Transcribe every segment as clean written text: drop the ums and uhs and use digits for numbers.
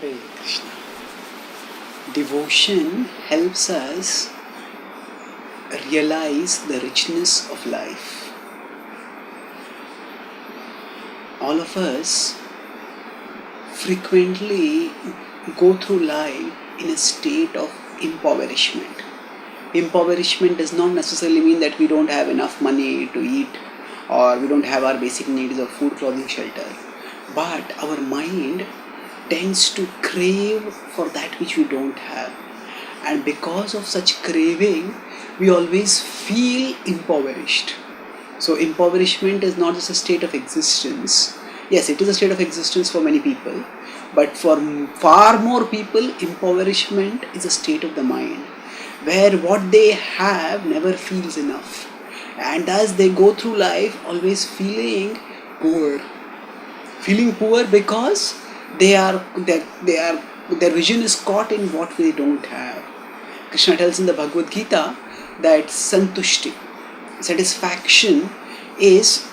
Hare Krishna. Devotion helps us realize the richness of life. All of us frequently go through life in a state of impoverishment. Impoverishment does not necessarily mean that we don't have enough money to eat or we don't have our basic needs of food, clothing, shelter. But our mind tends to crave for that which we don't have. And because of such craving, we always feel impoverished. So impoverishment is not just a state of existence. Yes, it is a state of existence for many people. But for far more people, impoverishment is a state of the mind, where what they have never feels enough. And as they go through life always feeling poor. Feeling poor because their vision is caught in what they don't have. Krishna tells in the Bhagavad Gita that santushti, satisfaction, is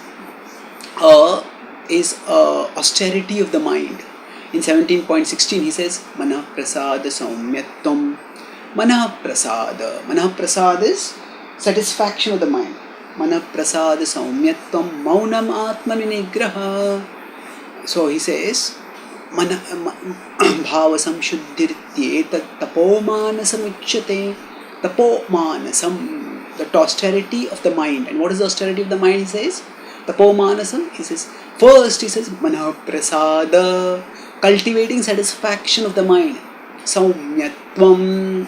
austerity of the mind. In 17.16 he says, Manah prasada saumyatvam. Manah prasada is satisfaction of the mind. Manah prasada saumyatvam maunam atma vinigraha. So he says, bhava samshuddhirtyetat tapomanasam uchyate. Tapomanasam, the austerity of the mind. And what is the austerity of the mind, he says? Tapomanasam, he says, first he says, manah prasada, cultivating satisfaction of the mind. Saumyatvam,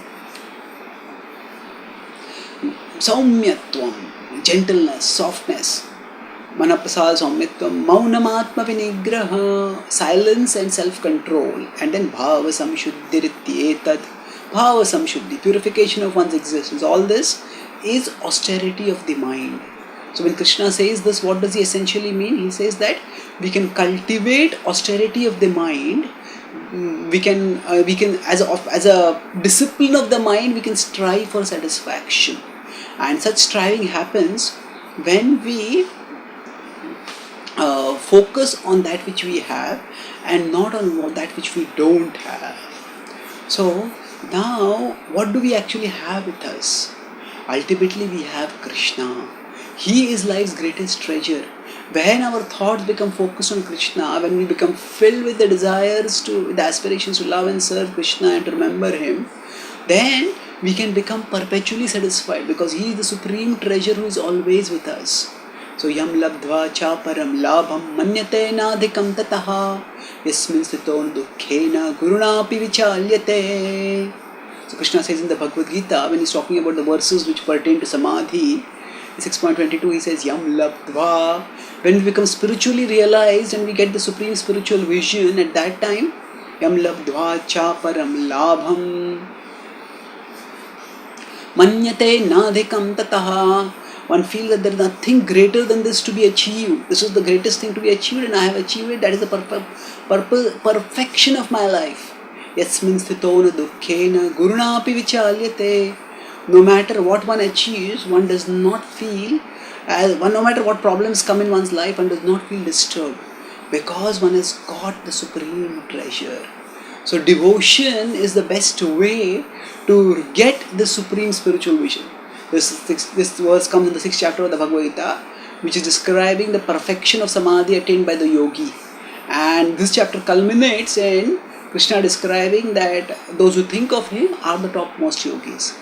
gentleness, softness. Manaprasad saumyatvam maunamatma vinigraha, silence and self-control. And then bhava samshuddhirtyetat, bhava samshuddhi, purification of one's existence. All this is austerity of the mind. So when Krishna says this, what does he essentially mean? He says that we can cultivate austerity of the mind. We can as a discipline of the mind, we can strive for satisfaction. And such striving happens when we focus on that which we have and not on that which we don't have. So now what do we actually have with us? Ultimately we have Krishna. He is life's greatest treasure. When our thoughts become focused on Krishna, when we become filled with the desires the aspirations to love and serve Krishna and to remember Him, then we can become perpetually satisfied, because He is the supreme treasure who is always with us. So yam labdva cha param labham manyate nadhikam tataha yasmin sthito dukkhena gurunapi vichalyate. So Krishna says in the Bhagavad Gita, when he's talking about the verses which pertain to samadhi, in 6.22 he says yam labdva, when we become spiritually realized and we get the supreme spiritual vision, at that time yam labdva cha param labham manyate nadhikam tataha, one feels that there is nothing greater than this to be achieved. This is the greatest thing to be achieved, and I have achieved it. That is the perfection of my life. Yasmin sthito na dukkhena gurunapi vichalyate. No matter what one achieves, one does not feel, no matter what problems come in one's life, one does not feel disturbed, because one has got the supreme treasure. So devotion is the best way to get the supreme spiritual vision. This verse comes in the 6th chapter of the Bhagavad Gita, which is describing the perfection of samadhi attained by the yogi. And this chapter culminates in Krishna describing that those who think of Him are the topmost yogis.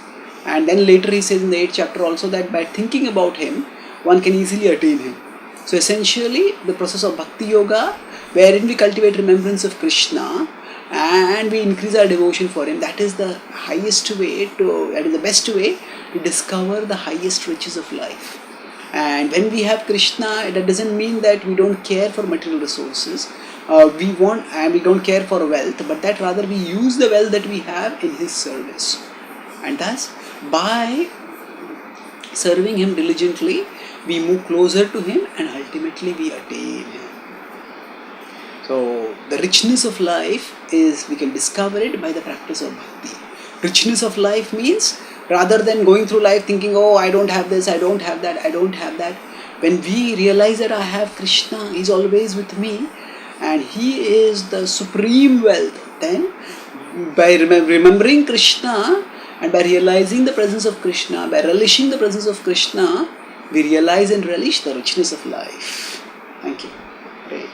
And then later he says in the 8th chapter also that by thinking about Him, one can easily attain Him. So essentially, the process of Bhakti Yoga, wherein we cultivate remembrance of Krishna and we increase our devotion for Him, that is the best way to discover the highest riches of life. And when we have Krishna, that doesn't mean that we don't care for material resources. We don't care for wealth, but that rather we use the wealth that we have in His service. And thus, by serving Him diligently, we move closer to Him and ultimately we attain Him. So the richness of life we can discover it by the practice of Bhakti. Richness of life means, rather than going through life thinking, oh, I don't have this, I don't have that, when we realize that I have Krishna, He's always with me, and He is the supreme wealth. Then, by remembering Krishna and by realizing the presence of Krishna, by relishing the presence of Krishna, we realize and relish the richness of life. Thank you. Pray.